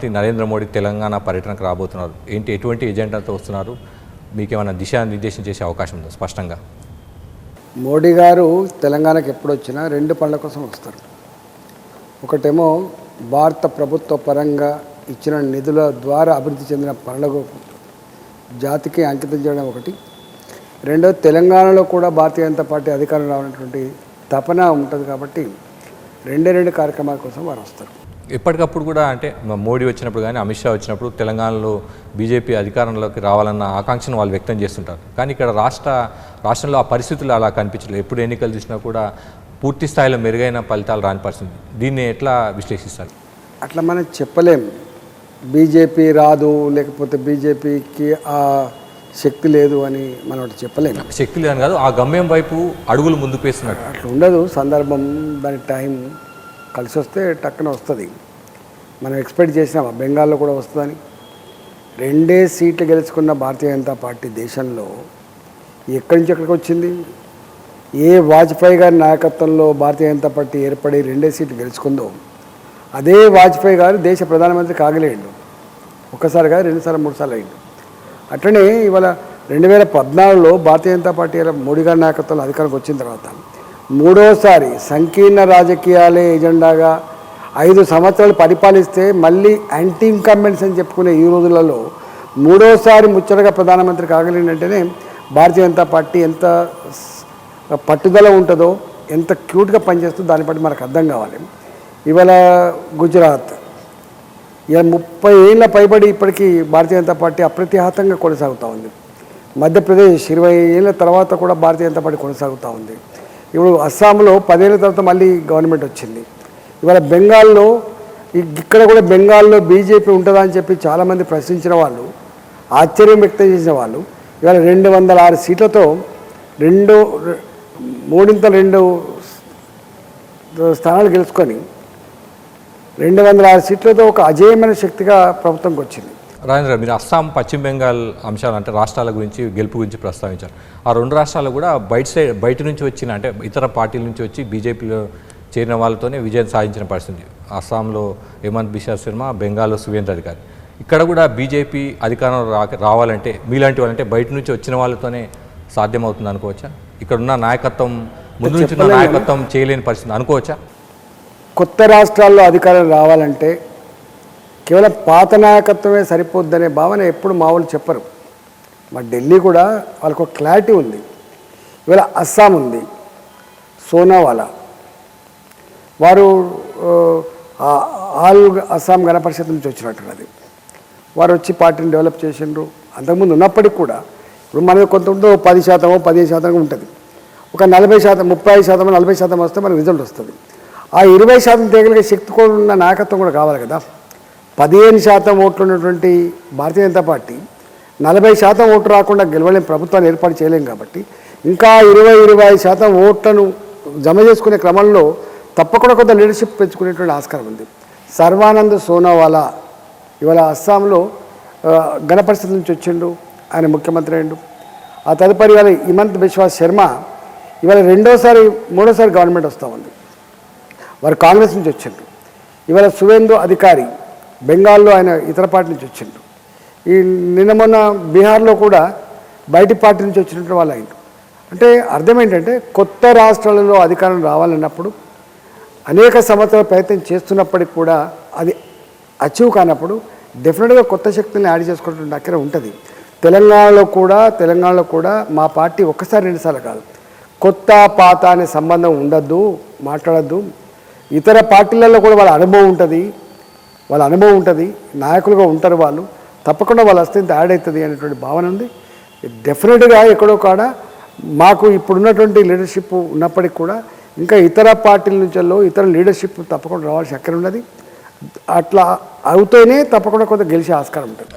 ప్రధానమంత్రి నరేంద్ర మోడీ తెలంగాణ పర్యటనకు రాబోతున్నారు. ఎటువంటి ఎజెండాతో వస్తున్నారు? మీకేమైనా దిశానిర్దేశం చేసే అవకాశం ఉందా స్పష్టంగా? మోడీ గారు తెలంగాణకు ఎప్పుడు వచ్చినా రెండు పనుల కోసం వస్తారు. ఒకటేమో భారత ప్రభుత్వ పరంగా ఇచ్చిన నిధుల ద్వారా అభివృద్ధి చెందిన పనులకు జాతికి అంకితం చేయడం ఒకటి. రెండోది తెలంగాణలో కూడా భారతీయ జనతా పార్టీ అధికారం రావాలనేటువంటి తపన ఉంటుంది. కాబట్టి రెండు కార్యక్రమాల కోసం వారు వస్తారు. ఎప్పటికప్పుడు కూడా అంటే మోడీ వచ్చినప్పుడు కానీ అమిత్ షా వచ్చినప్పుడు తెలంగాణలో బీజేపీ అధికారంలోకి రావాలన్న ఆకాంక్షను వాళ్ళు వ్యక్తం చేస్తుంటారు. కానీ ఇక్కడ రాష్ట్రంలో ఆ పరిస్థితులు అలా కనిపించలేదు. ఎప్పుడు ఎన్నికలు చూసినా కూడా పూర్తి స్థాయిలో మెరుగైన ఫలితాలు రాని పరిస్థితి. దీన్ని ఎట్లా విశ్లేషిస్తారు? అట్లా మనం చెప్పలేం. బీజేపీ రాదు, లేకపోతే బీజేపీకి ఆ శక్తి లేదు అని మనం అట్లా చెప్పలేము. శక్తి లేదని కాదు, ఆ గమ్యం వైపు అడుగులు ముందుకు వేస్తున్నట్టు అట్లా ఉండదు. సందర్భం, దాని టైం కలిసి వస్తే టక్కున వస్తుంది. మనం ఎక్స్పెక్ట్ చేసినామా బెంగాల్లో కూడా వస్తుందని? 2 సీట్లు గెలుచుకున్న భారతీయ జనతా పార్టీ దేశంలో ఎక్కడి నుంచి ఎక్కడికి వచ్చింది? ఏ వాజ్పేయి గారి నాయకత్వంలో భారతీయ జనతా పార్టీ ఏర్పడి 2 సీట్లు గెలుచుకుందో అదే వాజ్పేయి గారు దేశ ప్రధానమంత్రి కాగలేడు. ఒక్కసారి కాదు, 2 సార్లు 3 సార్లు అయ్యిండు. అట్లనే ఇవాళ 2014లో భారతీయ జనతా పార్టీ మోడీ గారి నాయకత్వంలో అధికారంకి వచ్చిన తర్వాత 3వసారి సంకీర్ణ రాజకీయాలే ఎజెండాగా 5 సంవత్సరాలు పరిపాలిస్తే మళ్ళీ యాంటీ ఇన్కంబెంట్స్ అని చెప్పుకునే ఈ రోజులలో 3వసారి ముచ్చటగా ప్రధానమంత్రి కాగలిగినట్టేనే భారతీయ జనతా పార్టీ ఎంత పట్టుదల ఉంటుందో, ఎంత క్యూట్గా పనిచేస్తుందో దాన్ని బట్టి మనకు అర్థం కావాలి. ఇవాళ గుజరాత్ ఇలా 30 ఏళ్ళ పైబడి ఇప్పటికీ భారతీయ జనతా పార్టీ అప్రతిహతంగా కొనసాగుతూ ఉంది. మధ్యప్రదేశ్ 20 ఏళ్ళ తర్వాత కూడా భారతీయ జనతా పార్టీ కొనసాగుతూ ఉంది. ఇప్పుడు అస్సాంలో 10 ఏళ్ళ తర్వాత మళ్ళీ గవర్నమెంట్ వచ్చింది. ఇవాళ బెంగాల్లో, ఇక్కడ కూడా బెంగాల్లో బీజేపీ ఉంటుందా అని చెప్పి చాలామంది ప్రశ్నించిన వాళ్ళు, ఆశ్చర్యం వ్యక్తం చేసిన వాళ్ళు ఇవాళ 206 సీట్లతో 3 స్థానాలు గెలుచుకొని 206 సీట్లతో ఒక అజేయమైన శక్తిగా ప్రభుత్వంకి వచ్చింది. రాజేంద్ర, మీరు అస్సాం, పశ్చిమ బెంగాల్ అంశాలు అంటే రాష్ట్రాల గురించి, గెలుపు గురించి ప్రస్తావించారు. ఆ 2 రాష్ట్రాలు కూడా బయట నుంచి వచ్చిన అంటే ఇతర పార్టీల నుంచి వచ్చి బీజేపీలో చేరిన వాళ్ళతోనే విజయం సాధించిన పరిస్థితి. అస్సాంలో హేమంత్ బిశ్వ శర్మ, బెంగాల్లో సువేంద్ర అధికారి. ఇక్కడ కూడా బీజేపీ అధికారం రావాలంటే మీలాంటి వాళ్ళంటే బయట నుంచి వచ్చిన వాళ్ళతోనే సాధ్యమవుతుంది అనుకోవచ్చా? ఇక్కడ ఉన్న నాయకత్వం, ముందు నుంచి ఉన్న నాయకత్వం చేయలేని పరిస్థితి అనుకోవచ్చా? కొత్త రాష్ట్రాల్లో అధికారం రావాలంటే కేవలం పాత నాయకత్వమే సరిపోద్దనే భావన ఎప్పుడు మామూలు చెప్పరు. మా ఢిల్లీ కూడా వాళ్ళకు ఒక క్లారిటీ ఉంది. ఇవాళ అస్సాం ఉంది, సోనావాలా వారు ఆల్ అస్సాం గణ పరిషత్ నుంచి వచ్చినట్టున్నది. వారు వచ్చి పార్టీని డెవలప్ చేసిండ్రు. అంతకుముందు ఉన్నప్పటికీ కూడా ఇప్పుడు మనది కొంత ఉంటే 10%, 15% ఉంటుంది. ఒక 40%, 35%, 40% వస్తే మనకు రిజల్ట్ వస్తుంది. ఆ 20% తేగలిగే శక్తి కూడా ఉన్న నాయకత్వం కూడా కావాలి కదా. 15% ఓట్లు ఉన్నటువంటి భారతీయ జనతా పార్టీ 40% ఓట్లు రాకుండా గెలవలేం, ప్రభుత్వాన్ని ఏర్పాటు చేయలేం. కాబట్టి ఇంకా 20-25% ఓట్లను జమ చేసుకునే క్రమంలో తప్పకుండా కొంత లీడర్షిప్ పెంచుకునేటువంటి ఆస్కారం ఉంది. సర్వానంద్ సోనోవాలా ఇవాళ అస్సాంలో గణ పరిషత్ నుంచి వచ్చిండు, ఆయన ముఖ్యమంత్రి అయ్యిండు. ఆ తదుపరి ఇవాళ హిమంత్ బిశ్వ శర్మ ఇవాళ 3వసారి గవర్నమెంట్ వస్తూ ఉంది. వారు కాంగ్రెస్ నుంచి వచ్చిండ్రు. ఇవాళ సువేందు అధికారి బెంగాల్లో ఆయన ఇతర పార్టీ నుంచి వచ్చిండ్రు. ఈ నిన్న మొన్న బీహార్లో కూడా బయటి పార్టీ నుంచి వచ్చినట్టు వాళ్ళు అయిండ్రు. అంటే అర్థం ఏంటంటే కొత్త రాష్ట్రాలలో అధికారం రావాలన్నప్పుడు అనేక సంవత్సరాల ప్రయత్నం చేస్తున్నప్పటికి కూడా అది అచీవ్ కానప్పుడు డెఫినెట్గా కొత్త శక్తుల్ని యాడ్ చేసుకున్నటువంటి అక్కడ ఉంటుంది. తెలంగాణలో కూడా మా పార్టీ 1-2 సార్లు కాదు, కొత్త పాత అనే సంబంధం ఉండద్దు, మాట్లాడద్దు. ఇతర పార్టీలలో కూడా వాళ్ళ అనుభవం ఉంటుంది, నాయకులుగా ఉంటారు వాళ్ళు. తప్పకుండా వాళ్ళు వస్తే ఇంత యాడ్ అవుతుంది అనేటువంటి భావన ఉంది. డెఫినెట్గా ఎక్కడో కాడ మాకు ఇప్పుడున్నటువంటి లీడర్షిప్ ఉన్నప్పటికీ కూడా ఇంకా ఇతర పార్టీల నుంచో ఇతర లీడర్షిప్ తప్పకుండా రావాల్సిన అక్కడ ఉన్నది. అట్లా అవుతేనే తప్పకుండా కొంత గెలిచే ఆస్కారం ఉంటుంది.